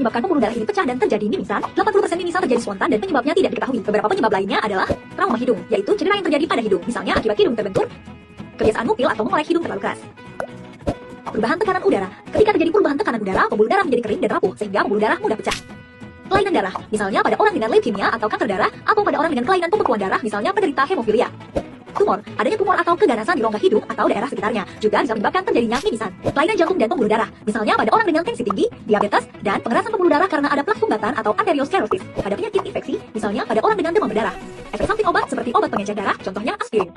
menyebabkan pembuluh darah ini pecah dan terjadi mimisan. 80% mimisan terjadi spontan dan penyebabnya tidak diketahui. Beberapa penyebab lainnya adalah trauma hidung, yaitu cedera yang terjadi pada hidung, misalnya akibat hidung terbentur, kebiasaan mupil atau mengolek hidung terlalu keras. Perubahan tekanan udara. Ketika terjadi perubahan tekanan udara, pembuluh darah menjadi kering dan rapuh, sehingga pembuluh darah mudah pecah. Kelainan darah, misalnya pada orang dengan leukemia atau kanker darah, atau pada orang dengan kelainan pembekuan darah, misalnya penderita hemofilia. Tumor, adanya tumor atau keganasan di rongga hidung atau daerah sekitarnya, juga bisa menyebabkan terjadinya mimisan. Kelainan jantung dan pembuluh darah, misalnya pada orang dengan tensi tinggi, diabetes, dan pengerasan pembuluh darah karena ada plak sumbatan atau arteriosklerosis. Pada penyakit infeksi, misalnya pada orang dengan demam berdarah. Efek samping obat seperti obat pengencer darah, contohnya aspirin.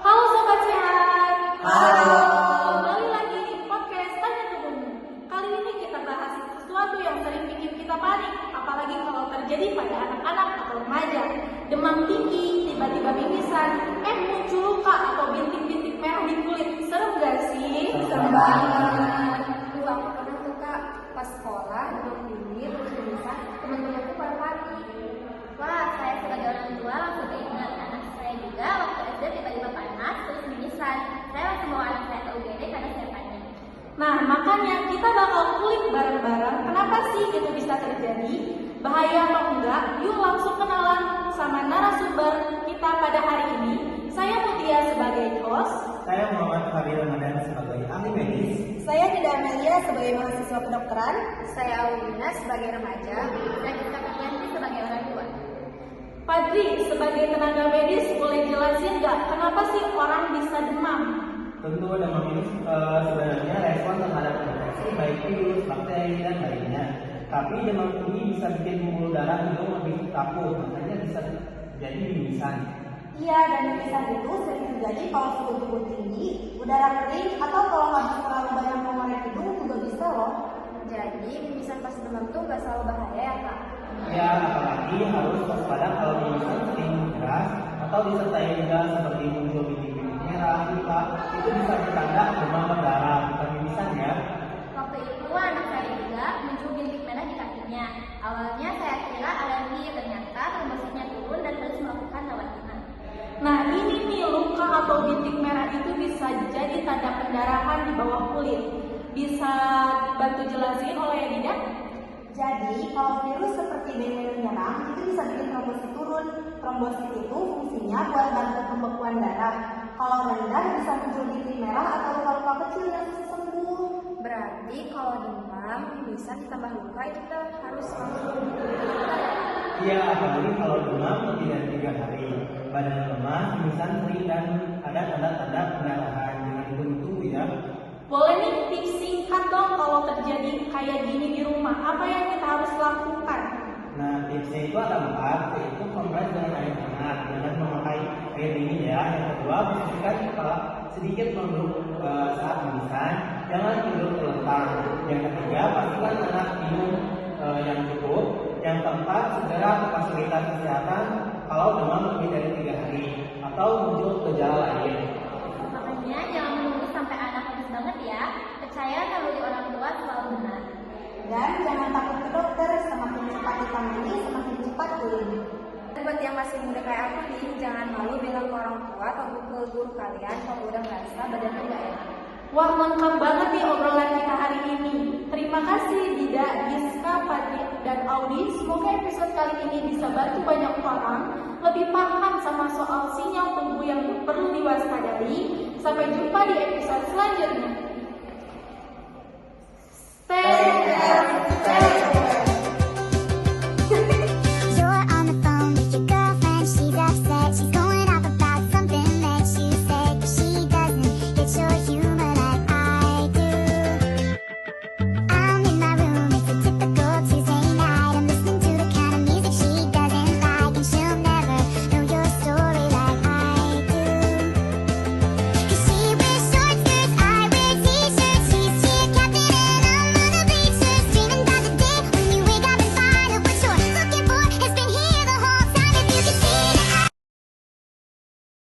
Halo Sobat Sehat. Halo. Kembali lagi di podcast Tanya Tubuhmu. Kali ini kita bahas sesuatu yang sering bikin kita panik, apalagi kalau terjadi pada anak-anak atau remaja. Demam tinggi, tiba-tiba mimisan, muncul luka atau bintik-bintik merah di kulit. Serem gak sih? Serem banget. Dulu aku pernah tuh Kak, pas sekolah, demam tinggi, terus mimisan, teman-temanku pada panik. Wah, saya sebagai orang tua langsung keinget anak saya juga waktu SD tiba-tiba panas, terus mimisan. Saya langsung bawa anak saya ke UGD karena saya panik. Nah, makanya kita bakal kulik bareng-bareng kenapa sih itu bisa terjadi, bahaya atau enggak. Yuk langsung kenalan sama narasumber kita pada hari ini. Saya Mutia sebagai host. Saya Muhammad Fadil Ramadan sebagai ahli medis. Saya Dida Amelia sebagai mahasiswa kedokteran. Saya Awina sebagai remaja, dan kita Fitrianti sebagai orang tua. Padri, sebagai tenaga medis, boleh jelasin nggak kenapa sih orang bisa demam? Tentu demam ini sebenarnya respon terhadap infeksi baik virus, bakteri, dan lainnya. Tapi demam ini bisa bikin pembuluh darah hidung lebih rapuh, makanya bisa jadi mimisan. Iya, dan mimisan itu sering terjadi kalau suhu tubuh tinggi, udara kering, atau kalau habis terlalu banyak mengorek hidung juga bisa loh. Jadi, mimisan pas demam tuh gak selalu bahaya ya Kak? Ya, apalagi harus waspada kalau mimisan sering keras atau disertai juga seperti muncul bintik-bintik merah, luka, itu bisa bertanda demam berdarah, bukan mimisan ya. Waktu itu anak saya juga muncul bintik merah di kakinya. Awalnya saya kira alergi, ternyata trombositnya turun dan harus melakukan rawat inap. Nah, ini nih luka atau bintik merah itu bisa jadi tanda pendarahan di bawah kulit. Bisa bantu jelasin oleh Dida? Jadi, kalau virus seperti BW menyerang, itu bisa bikin trombosit turun. Trombosit itu fungsinya buat bantu pembekuan darah. Kalau rendah, bisa muncul bintik merah atau luka-luka kecil yang susah sembuh. Berarti kalau demam, mimisan ditambah luka itu kita harus langsung. Iya, apalagi kalau demam lebih dari 3 hari. Badan lemah, mimisan sering dan ada tanda-tanda pendarahan. Jangan ditunggu ya. Boleh nih tips singkat dong kalau terjadi kayak gini di rumah. Apa yang kita harus lakukan? Nah, tipsnya itu ada 4, yaitu kompres dengan air hangat, jangan memakai air dingin ya. Yang kedua, bersihkan kepala sedikit memberuk saat mimisan, jangan tidur terlentang. Yang ketiga, pastikan anak minum yang cukup. Yang keempat, segera ke fasilitas kesehatan kalau demam lebih dari 3 hari atau muncul gejala lain. Makanya jangan menunggu sampai anak habis banget ya. Percaya naluri orang tua selalu benar. Dan jangan takut ke dokter, semakin cepat ditangani, semakin cepat pulih. Dan buat yang masih muda kayak aku nih, jangan malu bilang ke orang tua atau ke guru kalian kalau udah ngerasa badannya nggak enak. Wah, lengkap banget nih obrolan kita hari ini. Terima kasih Dida, Giska, Padri, dan Audi. Semoga episode kali ini bisa bantu banyak orang lebih paham sama soal sinyal tubuh yang perlu diwaspadai. Sampai jumpa di episode selanjutnya.